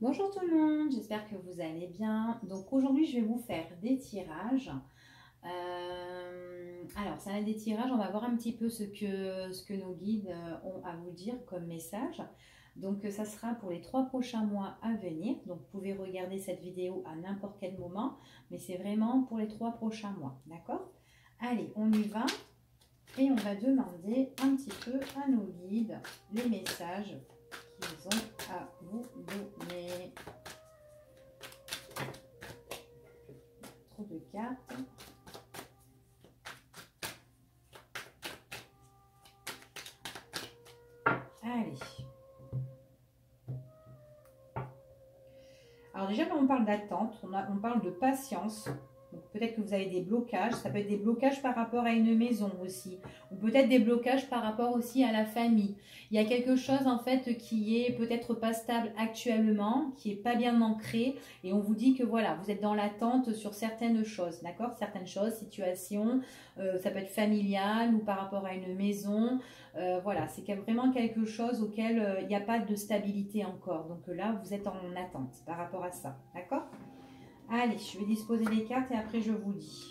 Bonjour tout le monde, j'espère que vous allez bien. Donc aujourd'hui, je vais vous faire des tirages. Alors, ça va être des tirages, on va voir un petit peu ce que nos guides ont à vous dire comme message. Donc, ça sera pour les 3 prochains mois à venir. Donc, vous pouvez regarder cette vidéo à n'importe quel moment, mais c'est vraiment pour les 3 prochains mois, d'accord? Allez, on y va et on va demander un petit peu à nos guides les messages qu'ils ont à vous donner. Trop de cartes. Allez. Alors déjà, quand on parle d'attente, on parle de patience. Peut-être que vous avez des blocages. Ça peut être des blocages par rapport à une maison aussi. Ou peut-être des blocages par rapport aussi à la famille. Il y a quelque chose en fait qui est peut-être pas stable actuellement, qui est pas bien ancré. Et on vous dit que voilà, vous êtes dans l'attente sur certaines choses. D'accord? Certaines choses, situations. Ça peut être familial ou par rapport à une maison. Voilà, c'est vraiment quelque chose auquel il n'y a pas de stabilité encore. Donc là, vous êtes en attente par rapport à ça. D'accord? Allez, je vais disposer les cartes et après je vous dis.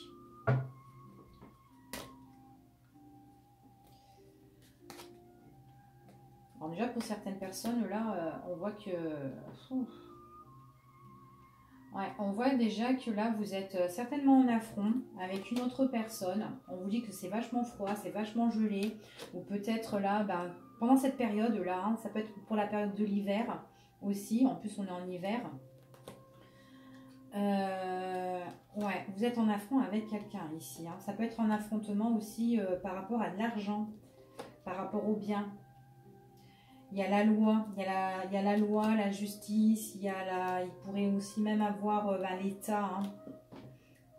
Alors déjà, pour certaines personnes, là, on voit que... Ouais, on voit déjà que là, vous êtes certainement en affront avec une autre personne. On vous dit que c'est vachement froid, c'est vachement gelé. Ou peut-être là, pendant cette période-là, hein, ça peut être pour la période de l'hiver aussi. En plus, on est en hiver. Ouais, vous êtes en affront avec quelqu'un ici. Hein. Ça peut être un affrontement aussi par rapport à de l'argent, par rapport au bien. Il y a la loi, il y a la loi, la justice, il pourrait aussi même avoir l'État. Hein.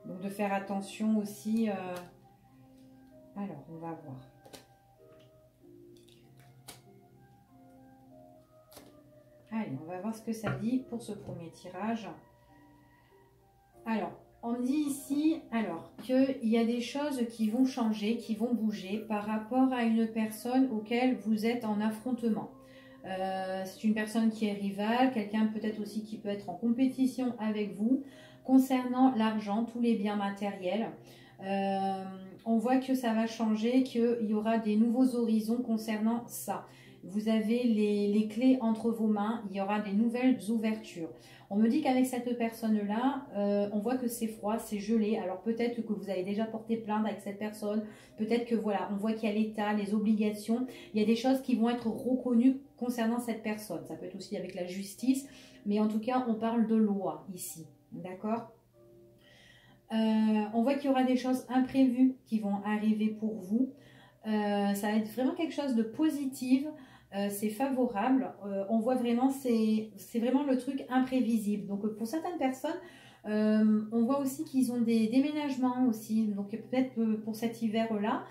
Donc de faire attention aussi. Alors, on va voir. Allez, on va voir ce que ça dit pour ce premier tirage. Alors, on dit ici qu'il y a des choses qui vont changer, qui vont bouger par rapport à une personne auquel vous êtes en affrontement. C'est une personne qui est rivale, quelqu'un peut-être aussi qui peut être en compétition avec vous concernant l'argent, tous les biens matériels. On voit que ça va changer, qu'il y aura des nouveaux horizons concernant ça. Vous avez les clés entre vos mains, il y aura des nouvelles ouvertures. On me dit qu'avec cette personne-là, on voit que c'est froid, c'est gelé. Alors peut-être que vous avez déjà porté plainte avec cette personne. Peut-être que voilà, on voit qu'il y a l'État, les obligations. Il y a des choses qui vont être reconnues concernant cette personne. Ça peut être aussi avec la justice. Mais en tout cas, on parle de loi ici. D'accord ? On voit qu'il y aura des choses imprévues qui vont arriver pour vous. Ça va être vraiment quelque chose de positif. C'est favorable. On voit vraiment, c'est vraiment le truc imprévisible. Donc pour certaines personnes, on voit aussi qu'ils ont des déménagements aussi. Donc peut-être pour cet hiver-là,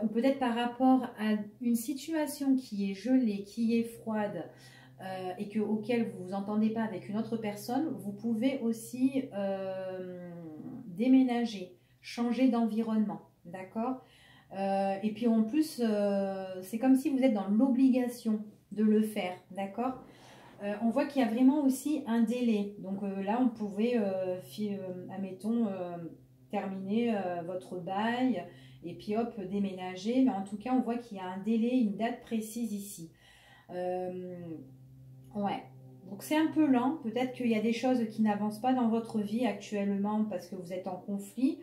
ou peut-être par rapport à une situation qui est gelée, qui est froide, et auquel vous vous entendez pas avec une autre personne, vous pouvez aussi déménager, changer d'environnement. D'accord ? Et puis en plus, c'est comme si vous êtes dans l'obligation de le faire, d'accord? On voit qu'il y a vraiment aussi un délai. Donc là, on pouvait, admettons, terminer votre bail et puis hop, déménager. Mais en tout cas, on voit qu'il y a un délai, une date précise ici. Ouais. Donc c'est un peu lent. Peut-être qu'il y a des choses qui n'avancent pas dans votre vie actuellement parce que vous êtes en conflit.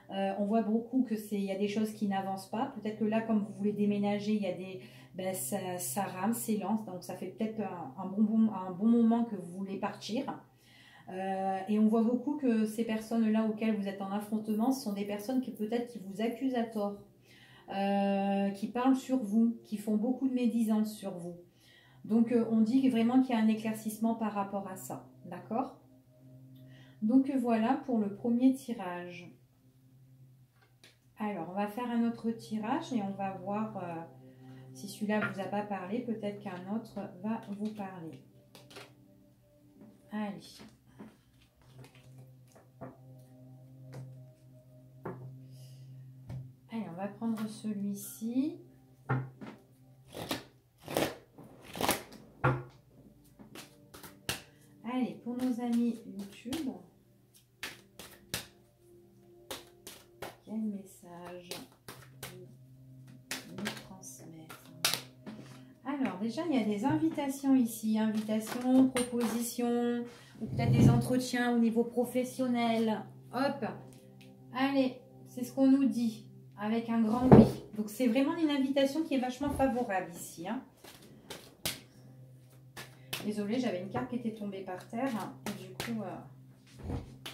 On voit beaucoup il y a des choses qui n'avancent pas. Peut-être que là, comme vous voulez déménager, il y a ça rame, c'est lent. Donc ça fait peut-être un bon moment que vous voulez partir. Et on voit beaucoup que ces personnes-là auxquelles vous êtes en affrontement, ce sont des personnes qui peut-être qui vous accusent à tort, qui parlent sur vous, qui font beaucoup de médisance sur vous. Donc on dit vraiment qu'il y a un éclaircissement par rapport à ça. D'accord ? Donc voilà pour le premier tirage. Alors, on va faire un autre tirage et on va voir si celui-là ne vous a pas parlé. Peut-être qu'un autre va vous parler. Allez. Allez, on va prendre celui-ci. pour nos amis YouTube. Quel message nous transmettre? Alors, déjà, il y a des invitations ici. Invitations, propositions, ou peut-être des entretiens au niveau professionnel. Hop! Allez, c'est ce qu'on nous dit, avec un grand oui. Donc, c'est vraiment une invitation qui est vachement favorable ici. Hein. Désolée, j'avais une carte qui était tombée par terre. Hein, et du coup,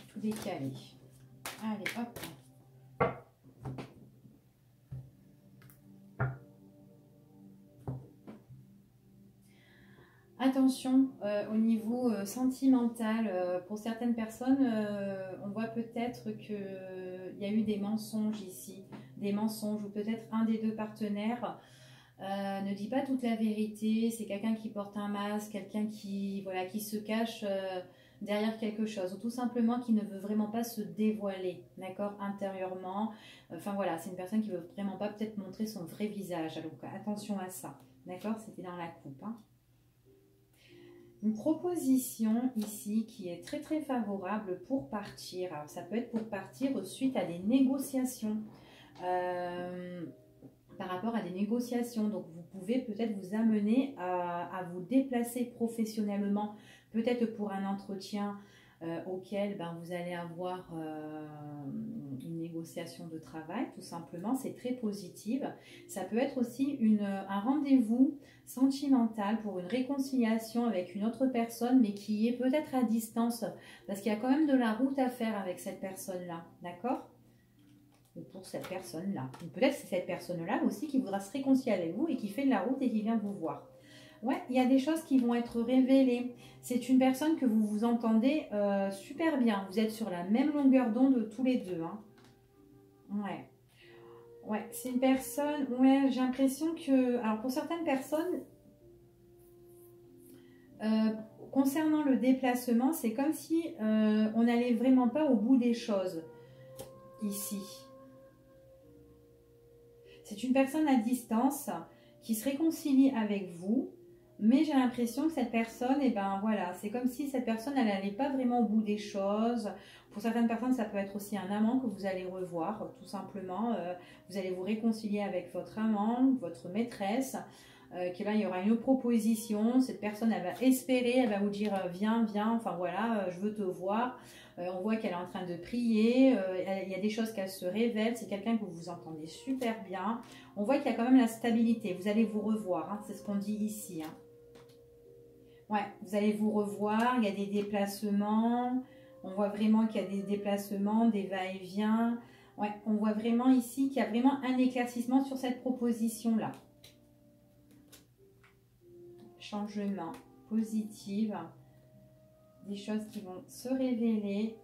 tout décalé. Allez, hop! Attention au niveau sentimental, pour certaines personnes, on voit peut-être qu'il y a eu des mensonges ici, des mensonges, ou peut-être un des deux partenaires ne dit pas toute la vérité, c'est quelqu'un qui porte un masque, quelqu'un qui, voilà, qui se cache derrière quelque chose, ou tout simplement qui ne veut vraiment pas se dévoiler, d'accord, intérieurement. Enfin voilà, c'est une personne qui ne veut vraiment pas peut-être montrer son vrai visage, donc attention à ça, d'accord, c'était dans la coupe, hein. Une proposition ici qui est très très favorable pour partir. Alors ça peut être pour partir suite à des négociations, par rapport à des négociations. Donc vous pouvez peut-être vous amener à vous déplacer professionnellement, peut-être pour un entretien auquel vous allez avoir une négociation de travail, tout simplement. C'est très positif. Ça peut être aussi un rendez-vous sentimental pour une réconciliation avec une autre personne, mais qui est peut-être à distance, parce qu'il y a quand même de la route à faire avec cette personne-là, d'accord? Ou pour cette personne-là. Peut-être c'est cette personne-là aussi qui voudra se réconcilier avec vous et qui fait de la route et qui vient vous voir. Ouais, il y a des choses qui vont être révélées. C'est une personne que vous vous entendez super bien. Vous êtes sur la même longueur d'onde tous les deux. Hein. Ouais. Ouais, c'est une personne... Ouais, j'ai l'impression que... Alors, pour certaines personnes, concernant le déplacement, c'est comme si on n'allait vraiment pas au bout des choses ici. C'est une personne à distance qui se réconcilie avec vous. Mais j'ai l'impression que cette personne, voilà, c'est comme si cette personne, elle n'allait pas vraiment au bout des choses. Pour certaines personnes, ça peut être aussi un amant que vous allez revoir, tout simplement. Vous allez vous réconcilier avec votre amant, votre maîtresse, que là, il y aura une proposition. Cette personne, elle va espérer, elle va vous dire, viens, viens, enfin voilà, je veux te voir. On voit qu'elle est en train de prier, il y a des choses qu'elle se révèle, c'est quelqu'un que vous entendez super bien. On voit qu'il y a quand même la stabilité, vous allez vous revoir, hein, c'est ce qu'on dit ici. Hein. Ouais, vous allez vous revoir, il y a des déplacements, on voit vraiment qu'il y a des déplacements, des va-et-vient. Ouais, on voit vraiment ici qu'il y a vraiment un éclaircissement sur cette proposition-là. Changement positif, des choses qui vont se révéler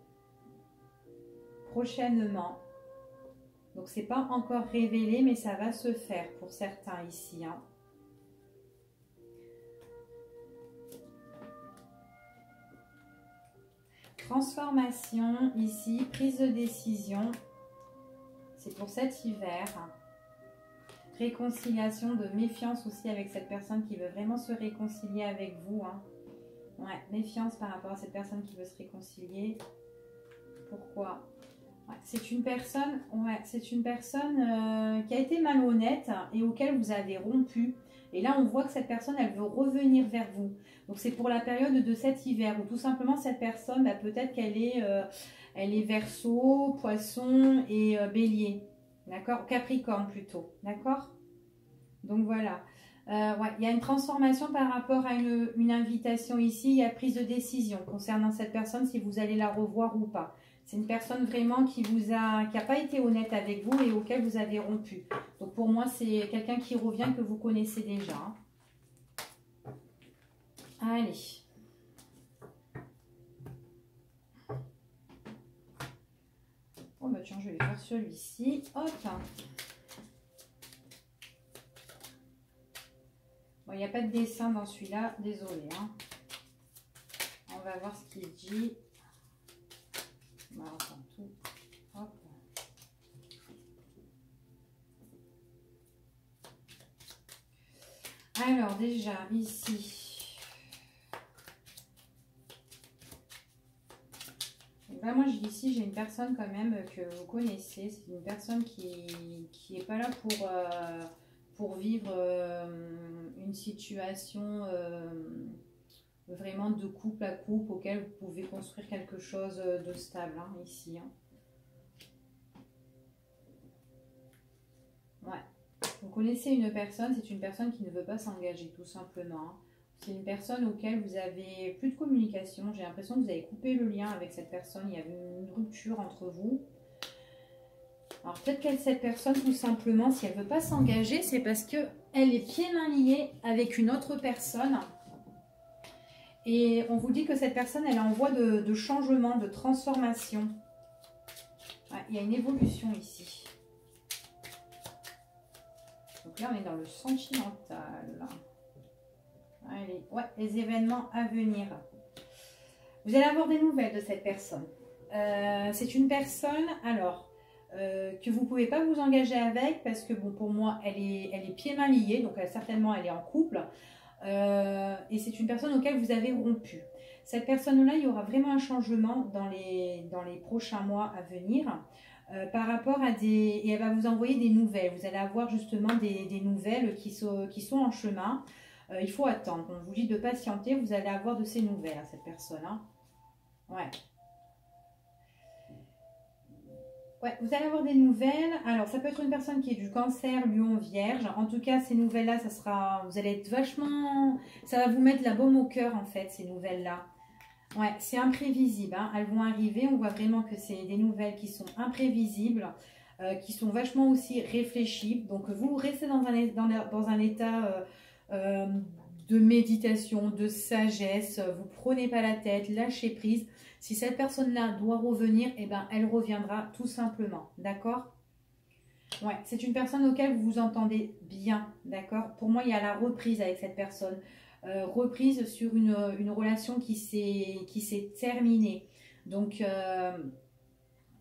prochainement. Donc, c'est pas encore révélé, mais ça va se faire pour certains ici. Hein. Transformation ici, prise de décision, c'est pour cet hiver. Réconciliation, de méfiance aussi avec cette personne qui veut vraiment se réconcilier avec vous. Hein. Ouais, méfiance par rapport à cette personne qui veut se réconcilier. Pourquoi? Ouais, c'est une personne, qui a été malhonnête et auquel vous avez rompu. Et là, on voit que cette personne, elle veut revenir vers vous. Donc, c'est pour la période de cet hiver où tout simplement, cette personne, peut-être qu'elle est, elle est Verseau, Poisson et Bélier. D'accord? Capricorne plutôt. D'accord? Donc, voilà. Ouais, il y a une transformation par rapport à une invitation ici. Il y a prise de décision concernant cette personne, si vous allez la revoir ou pas. C'est une personne vraiment qui n'a pas été honnête avec vous et auquel vous avez rompu. Donc pour moi, c'est quelqu'un qui revient que vous connaissez déjà. Hein. Allez. Oh bah tiens, je vais faire celui-ci. Hop. Bon, il n'y a pas de dessin dans celui-là, désolé. Hein. On va voir ce qu'il dit. On va reprendre tout. Hop. Alors déjà ici, Là, moi, ici, j'ai une personne quand même que vous connaissez. C'est une personne qui est pas là pour vivre une situation vraiment de couple à couple auquel vous pouvez construire quelque chose de stable, hein, ici. Hein. Ouais. Vous connaissez une personne, c'est une personne qui ne veut pas s'engager, tout simplement. Hein. C'est une personne auquel vous avez plus de communication. J'ai l'impression que vous avez coupé le lien avec cette personne. Il y avait une rupture entre vous. Alors peut-être que cette personne, tout simplement, si elle ne veut pas s'engager, c'est parce qu'elle est pieds mains liée avec une autre personne. Et on vous dit que cette personne, elle est en voie de changement, de transformation. Ouais, il y a une évolution ici. Donc là, on est dans le sentimental. Allez, ouais, les événements à venir. Vous allez avoir des nouvelles de cette personne. C'est une personne, alors, que vous ne pouvez pas vous engager avec parce que, bon, pour moi, elle est pieds mains liée, donc certainement, elle est en couple. Et c'est une personne auquel vous avez rompu. Cette personne-là, il y aura vraiment un changement dans les prochains mois à venir. Par rapport à des... Et elle va vous envoyer des nouvelles. Vous allez avoir justement des nouvelles qui sont en chemin. Il faut attendre. On vous dit de patienter. Vous allez avoir de ces nouvelles, cette personne. Hein. Ouais. Ouais, vous allez avoir des nouvelles. Alors, ça peut être une personne qui est du Cancer, Lion, Vierge. En tout cas, ces nouvelles-là, ça sera... Vous allez être vachement... Ça va vous mettre la baume au cœur, en fait, ces nouvelles-là. Ouais, c'est imprévisible. Hein. Elles vont arriver. On voit vraiment que c'est des nouvelles qui sont imprévisibles, qui sont vachement aussi réfléchies. Donc, vous restez dans un état de méditation, de sagesse. Vous ne prenez pas la tête, lâchez prise. Si cette personne-là doit revenir, eh ben, elle reviendra tout simplement. D'accord? Ouais, c'est une personne auquel vous vous entendez bien. D'accord? Pour moi, il y a la reprise avec cette personne. Reprise sur une relation qui s'est terminée. Donc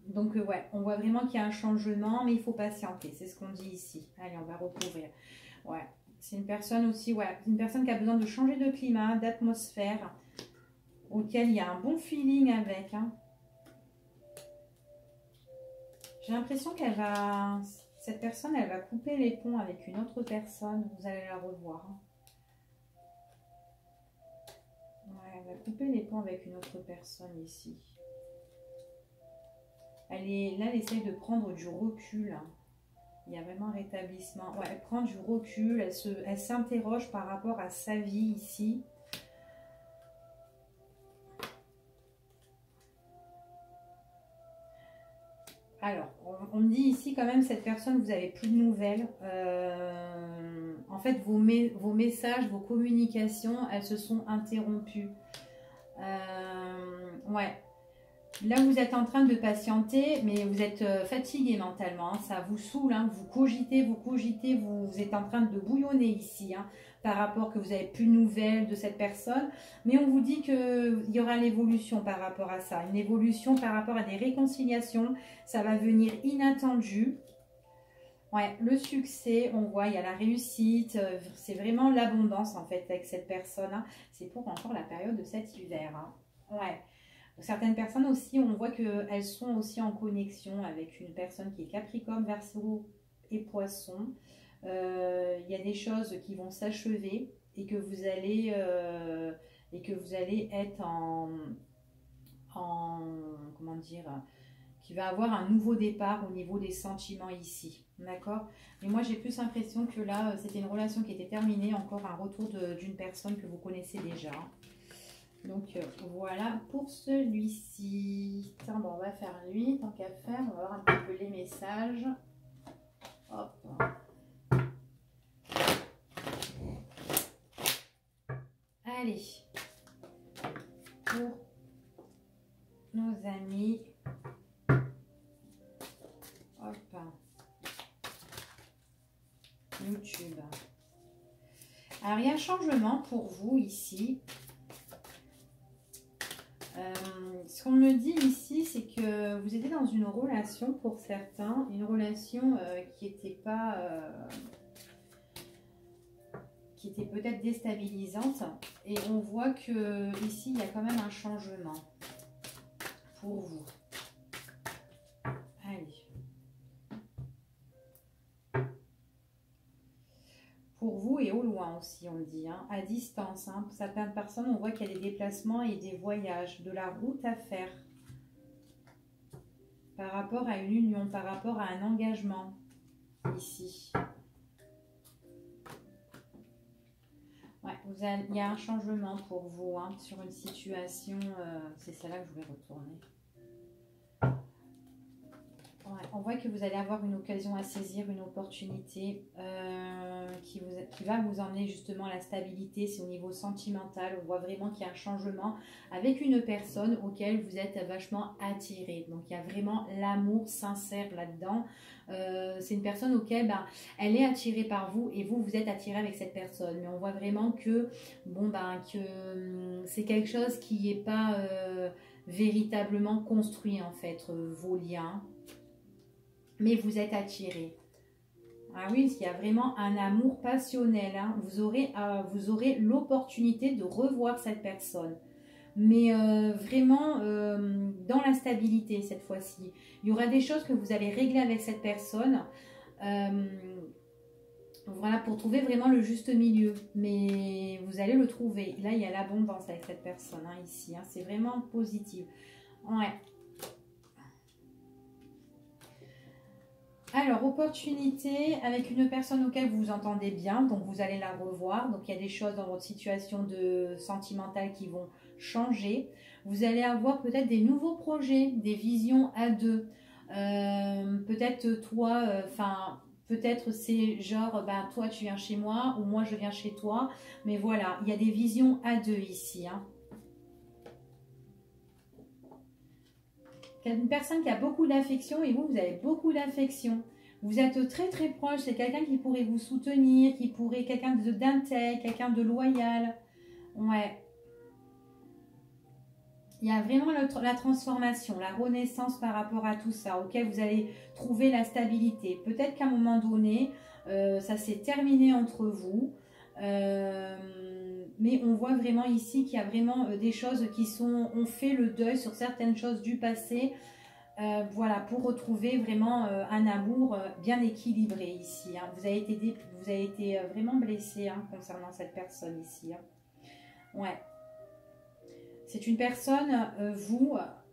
ouais, on voit vraiment qu'il y a un changement, mais il faut patienter. C'est ce qu'on dit ici. Allez, on va recouvrir. Ouais, c'est une personne aussi, ouais, une personne qui a besoin de changer de climat, d'atmosphère, auquel il y a un bon feeling avec. Hein. J'ai l'impression cette personne, elle va couper les ponts avec une autre personne. Vous allez la revoir. Hein. Ouais, elle va couper les ponts avec une autre personne ici. Là, elle essaye de prendre du recul. Hein. Il y a vraiment un rétablissement. Ouais, elle prend du recul, elle s'interroge par rapport à sa vie ici. Alors, on me dit ici quand même, cette personne, vous n'avez plus de nouvelles. En fait, vos messages, vos communications, elles se sont interrompues. Ouais. Là, vous êtes en train de patienter, mais vous êtes fatigué mentalement. Hein, ça vous saoule, hein, vous cogitez, vous êtes en train de bouillonner ici, hein, par rapport que vous n'avez plus de nouvelles de cette personne. Mais on vous dit qu'il y aura l'évolution par rapport à ça, une évolution par rapport à des réconciliations. Ça va venir inattendu. Ouais, le succès, on voit, il y a la réussite. C'est vraiment l'abondance en fait avec cette personne. Hein. C'est pour encore la période de cet hiver. Hein. Ouais. Certaines personnes aussi, on voit qu'elles sont aussi en connexion avec une personne qui est Capricorne, Verseau et Poisson. Il y a des choses qui vont s'achever et que vous allez être comment dire, qui va avoir un nouveau départ au niveau des sentiments ici. D'accord? Mais moi, j'ai plus l'impression que là, c'était une relation qui était terminée, encore un retour d'une personne que vous connaissez déjà. Donc voilà pour celui-ci. Bon, on va faire lui, tant qu'à faire, on va voir un petit peu les messages. Hop. Allez, pour nos amis. Hop. YouTube. Alors, il y a un changement pour vous ici. Ce qu'on me dit ici, c'est que vous étiez dans une relation pour certains, une relation qui n'était pas, qui était peut-être déstabilisante. Et on voit que ici, il y a quand même un changement. pour vous. Allez. Pour vous et au loin aussi, on dit, hein, à distance. Hein. Pour certaines personnes, on voit qu'il y a des déplacements et des voyages, de la route à faire. Par rapport à une union, par rapport à un engagement, ici. Ouais, il y a un changement pour vous, hein, sur une situation, c'est celle-là que je voulais retourner. Ouais, on voit que vous allez avoir une occasion à saisir, une opportunité qui va vous emmener justement à la stabilité. C'est au niveau sentimental. On voit vraiment qu'il y a un changement avec une personne auquel vous êtes vachement attiré. Donc il y a vraiment l'amour sincère là-dedans. C'est une personne auquel elle est attirée par vous et vous êtes attiré avec cette personne. Mais on voit vraiment que, c'est quelque chose qui n'est pas véritablement construit en fait, vos liens. Mais vous êtes attiré. Ah oui, il y a vraiment un amour passionnel. Hein. Vous aurez l'opportunité de revoir cette personne. Mais vraiment dans la stabilité cette fois-ci. Il y aura des choses que vous allez régler avec cette personne. Voilà, pour trouver vraiment le juste milieu. Mais vous allez le trouver. Là, il y a l'abondance avec cette personne, hein, ici. Hein. C'est vraiment positif. Ouais. Alors, opportunité avec une personne auquel vous vous entendez bien, donc vous allez la revoir. Donc, il y a des choses dans votre situation sentimentale qui vont changer. Vous allez avoir peut-être des nouveaux projets, des visions à deux. Peut-être toi, peut-être c'est genre, toi tu viens chez moi ou moi je viens chez toi. Mais voilà, il y a des visions à deux ici, hein. Une personne qui a beaucoup d'affection et vous avez beaucoup d'affection. Vous êtes très très proche, c'est quelqu'un qui pourrait vous soutenir, quelqu'un d'intègre, quelqu'un de loyal. Ouais. Il y a vraiment la transformation, la renaissance par rapport à tout ça, auquel vous allez trouver la stabilité. Peut-être qu'à un moment donné, ça s'est terminé entre vous. Mais on voit vraiment ici qu'il y a vraiment des choses on fait le deuil sur certaines choses du passé, voilà, pour retrouver vraiment un amour bien équilibré ici, hein. Vous avez été vraiment blessé, hein, concernant cette personne ici, hein. Ouais, c'est une personne,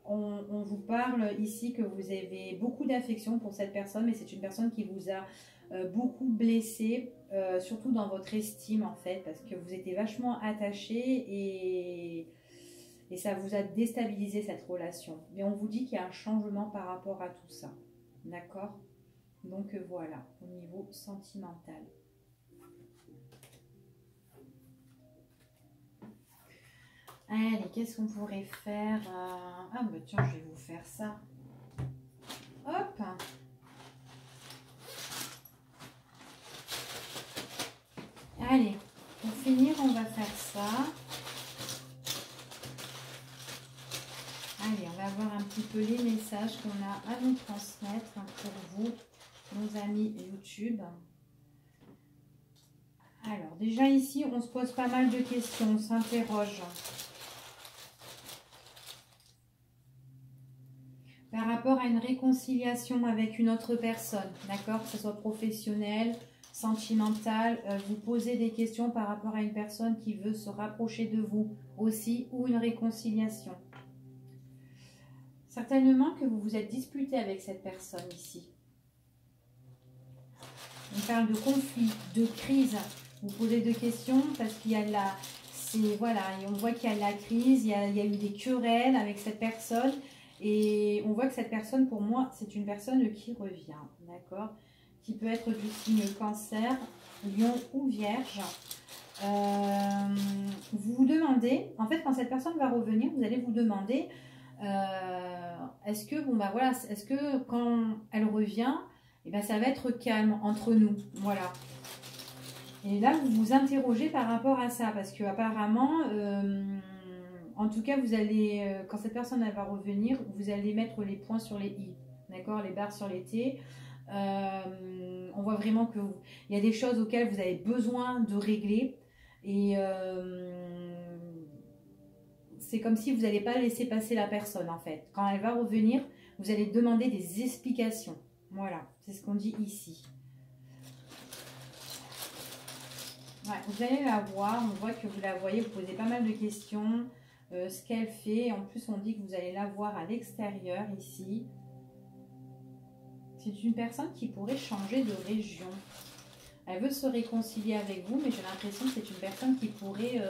on vous parle ici que vous avez beaucoup d'affection pour cette personne, mais c'est une personne qui vous a beaucoup blessé, surtout dans votre estime en fait, parce que vous étiez vachement attaché et ça vous a déstabilisé cette relation. Mais on vous dit qu'il y a un changement par rapport à tout ça, d'accord? Donc voilà, au niveau sentimental. Allez, qu'est-ce qu'on pourrait faire? Ah bah tiens, je vais vous faire ça. Hop! Allez, pour finir, on va faire ça. Allez, on va voir un petit peu les messages qu'on a à nous transmettre pour vous, nos amis YouTube. Alors, déjà ici, on se pose pas mal de questions, on s'interroge. Par rapport à une réconciliation avec une autre personne, d'accord? Que ce soit professionnel, sentimental, vous posez des questions par rapport à une personne qui veut se rapprocher de vous aussi, ou une réconciliation. Certainement que vous vous êtes disputé avec cette personne ici. On parle de conflit, de crise. Vous posez des questions parce qu'il y a voilà, et on voit qu'il y a la crise, il y a eu des querelles avec cette personne. Et on voit que cette personne, pour moi, c'est une personne qui revient, d'accord? Qui peut être du signe Cancer, Lion ou Vierge. Vous vous demandez, en fait, quand cette personne va revenir, vous allez vous demander, est-ce que, voilà, est-ce que quand elle revient, ça va être calme entre nous, voilà. Et là, vous vous interrogez par rapport à ça, parce que apparemment, en tout cas, vous allez, quand cette personne elle va revenir, vous allez mettre les points sur les i, d'accord, les barres sur les t. On voit vraiment qu'il y a des choses auxquelles vous avez besoin de régler. Et c'est comme si vous n'allez pas laisser passer la personne en fait. Quand elle va revenir, vous allez demander des explications. Voilà, c'est ce qu'on dit ici. Ouais, vous allez la voir, on voit que vous la voyez, vous posez pas mal de questions, ce qu'elle fait. En plus, on dit que vous allez la voir à l'extérieur ici. C'est une personne qui pourrait changer de région. Elle veut se réconcilier avec vous, mais j'ai l'impression que c'est une personne qui pourrait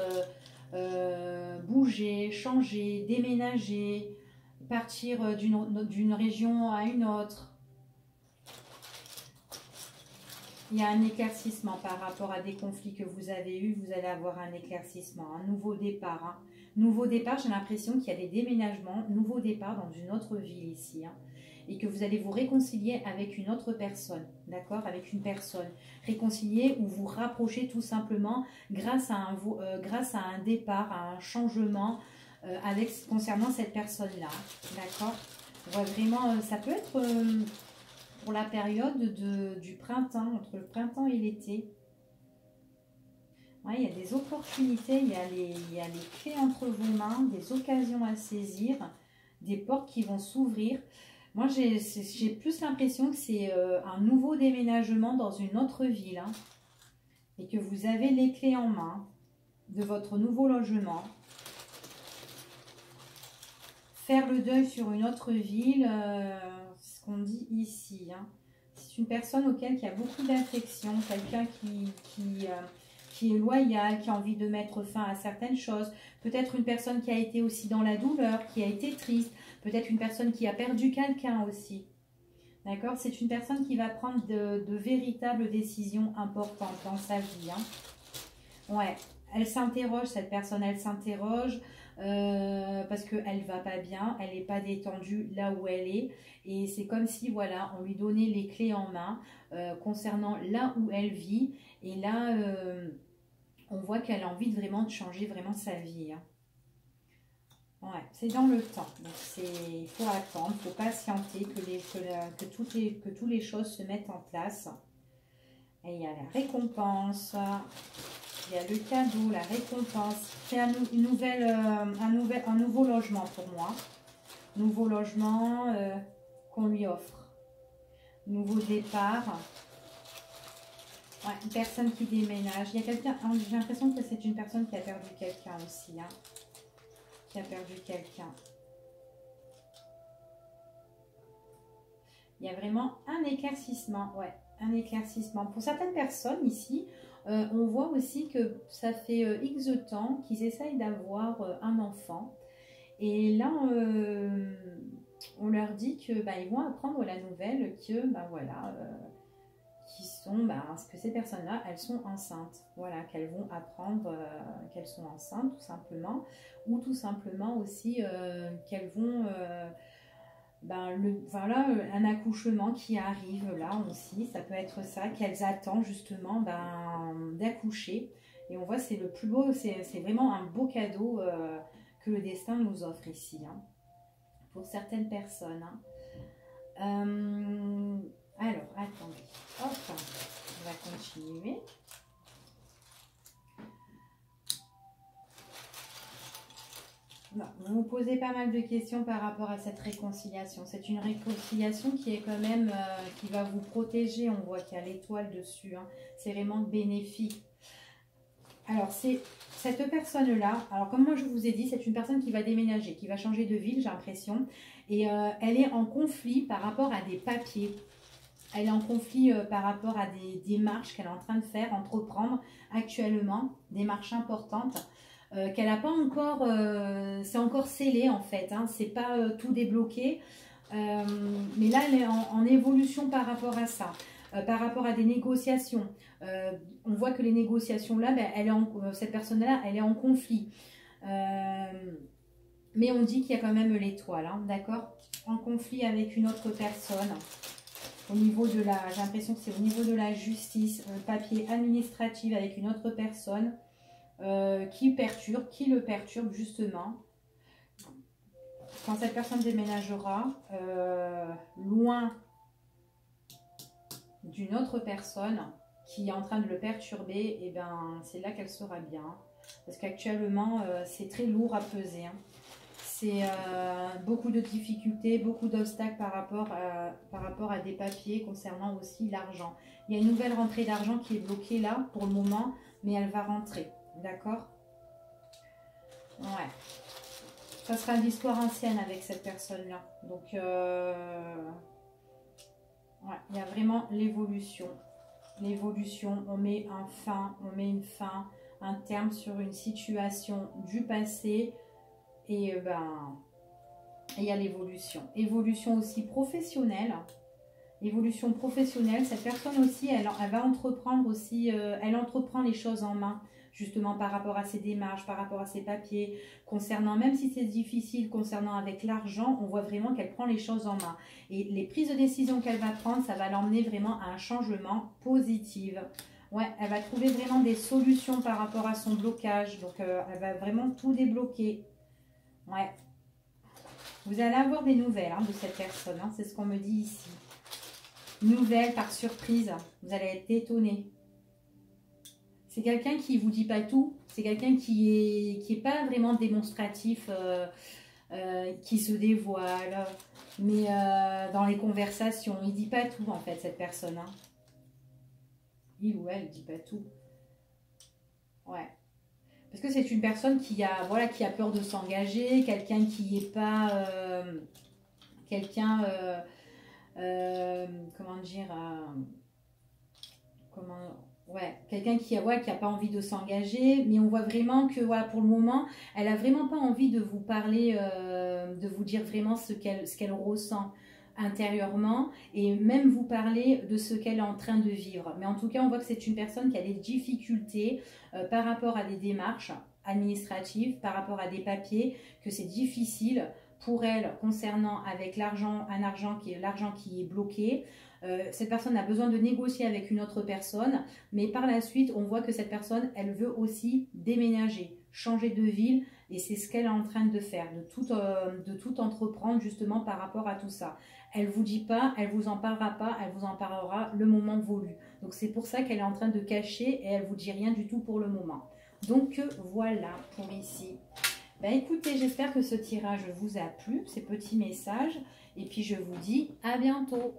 bouger, changer, déménager, partir d'une région à une autre. Il y a un éclaircissement par rapport à des conflits que vous avez eus. Vous allez avoir un éclaircissement, un nouveau départ. Hein. Nouveau départ, j'ai l'impression qu'il y a des déménagements, nouveau départ dans une autre ville ici. Hein. Et que vous allez vous réconcilier avec une autre personne, d'accord? Avec une personne. Réconcilier ou vous rapprocher tout simplement grâce à un départ, à un changement concernant cette personne-là, d'accord? On voit vraiment, ça peut être pour la période du printemps, entre le printemps et l'été. Ouais, il y a des opportunités, il y a les clés entre vos mains, des occasions à saisir, des portes qui vont s'ouvrir. Moi, j'ai plus l'impression que c'est un nouveau déménagement dans une autre ville. Hein, et que vous avez les clés en main de votre nouveau logement. Faire le deuil sur une autre ville, c'est ce qu'on dit ici. Hein. C'est une personne auquel il y a beaucoup d'affection, quelqu'un qui est loyal, qui a envie de mettre fin à certaines choses. Peut-être une personne qui a été aussi dans la douleur, qui a été triste. Peut-être une personne qui a perdu quelqu'un aussi. D'accord? C'est une personne qui va prendre de véritables décisions importantes dans sa vie. Hein. Ouais, elle s'interroge, cette personne, elle s'interroge parce qu'elle ne va pas bien, elle n'est pas détendue là où elle est. Et c'est comme si, voilà, on lui donnait les clés en main concernant là où elle vit. Et là, on voit qu'elle a envie de changer vraiment sa vie. Hein. Ouais, c'est dans le temps. Donc il faut attendre, il faut patienter que toutes les choses se mettent en place. Et il y a la récompense, il y a le cadeau, la récompense. C'est un nouveau logement pour moi. Nouveau logement qu'on lui offre. Nouveau départ. Ouais, une personne qui déménage. Il y a quelqu'un, j'ai l'impression que c'est une personne qui a perdu quelqu'un aussi. Hein. Qui a perdu quelqu'un. Il y a vraiment un éclaircissement, ouais, un éclaircissement. Pour certaines personnes ici, on voit aussi que ça fait X temps qu'ils essayent d'avoir un enfant. Et là, on leur dit que ils vont apprendre la nouvelle que, voilà, que ces personnes-là, elles sont enceintes. Voilà, qu'elles vont apprendre qu'elles sont enceintes, tout simplement. Ou tout simplement aussi qu'elles vont... voilà, un accouchement qui arrive là aussi, ça peut être ça, qu'elles attendent justement d'accoucher. Et on voit, c'est le plus beau, c'est vraiment un beau cadeau que le destin nous offre ici, hein, pour certaines personnes. Hein. Alors, attendez, hop, on va continuer. Non, vous me posez pas mal de questions par rapport à cette réconciliation. C'est une réconciliation qui est quand même, qui va vous protéger. On voit qu'il y a l'étoile dessus. Hein. C'est vraiment bénéfique. Alors, c'est cette personne-là. Alors, comme moi je vous ai dit, c'est une personne qui va déménager, qui va changer de ville, j'ai l'impression. Et elle est en conflit par rapport à des papiers. Elle est en conflit par rapport à des démarches qu'elle est en train de faire, entreprendre actuellement, démarches importantes. Qu'elle n'a pas encore, c'est encore scellé en fait, hein, c'est pas tout débloqué, mais là elle est en évolution par rapport à ça, par rapport à des négociations. On voit que les négociations là, cette personne-là, elle est en conflit, mais on dit qu'il y a quand même l'étoile, hein, d'accord, en conflit avec une autre personne. Au niveau de j'ai l'impression que c'est au niveau de la justice, papier administratif avec une autre personne. Qui le perturbe justement. Quand cette personne déménagera loin d'une autre personne qui est en train de le perturber, et c'est là qu'elle sera bien. Parce qu'actuellement, c'est très lourd à peser. Hein. C'est beaucoup de difficultés, beaucoup d'obstacles par rapport à des papiers concernant aussi l'argent. Il y a une nouvelle rentrée d'argent qui est bloquée là pour le moment, mais elle va rentrer. D'accord? Ouais. Ça sera une histoire ancienne avec cette personne-là. Donc, ouais, il y a vraiment l'évolution. L'évolution, on met une fin, un terme sur une situation du passé. Et il y a l'évolution. Évolution aussi professionnelle. Évolution professionnelle, cette personne aussi, elle va entreprendre aussi, elle entreprend les choses en main, justement par rapport à ses démarches, par rapport à ses papiers, concernant, même si c'est difficile, concernant avec l'argent, on voit vraiment qu'elle prend les choses en main. Et les prises de décision qu'elle va prendre, ça va l'emmener vraiment à un changement positif. Ouais, elle va trouver vraiment des solutions par rapport à son blocage, donc elle va vraiment tout débloquer. Ouais. Vous allez avoir des nouvelles de cette personne, c'est ce qu'on me dit ici. Nouvelles par surprise, vous allez être étonné. C'est quelqu'un qui ne vous dit pas tout, c'est quelqu'un qui est pas vraiment démonstratif, qui se dévoile, mais dans les conversations, il ne dit pas tout en fait cette personne. Il ou elle ne dit pas tout. Ouais. Parce que c'est une personne qui a, voilà, qui a peur de s'engager, quelqu'un qui n'est pas... comment dire... quelqu'un qui a pas envie de s'engager, mais on voit vraiment que voilà, pour le moment, elle a vraiment pas envie de vous parler, de vous dire vraiment ce qu'elle ressent intérieurement et même vous parler de ce qu'elle est en train de vivre. Mais en tout cas, on voit que c'est une personne qui a des difficultés par rapport à des démarches administratives, par rapport à des papiers, que c'est difficile pour elle concernant avec l'argent, l'argent qui est bloqué. Cette personne a besoin de négocier avec une autre personne, mais par la suite, on voit que cette personne, elle veut aussi déménager, changer de ville, et c'est ce qu'elle est en train de faire, de tout entreprendre justement par rapport à tout ça. Elle ne vous dit pas, elle ne vous en parlera pas, elle vous en parlera le moment voulu. Donc c'est pour ça qu'elle est en train de cacher et elle ne vous dit rien du tout pour le moment. Donc voilà pour ici. Ben, écoutez, j'espère que ce tirage vous a plu, ces petits messages, et puis je vous dis à bientôt.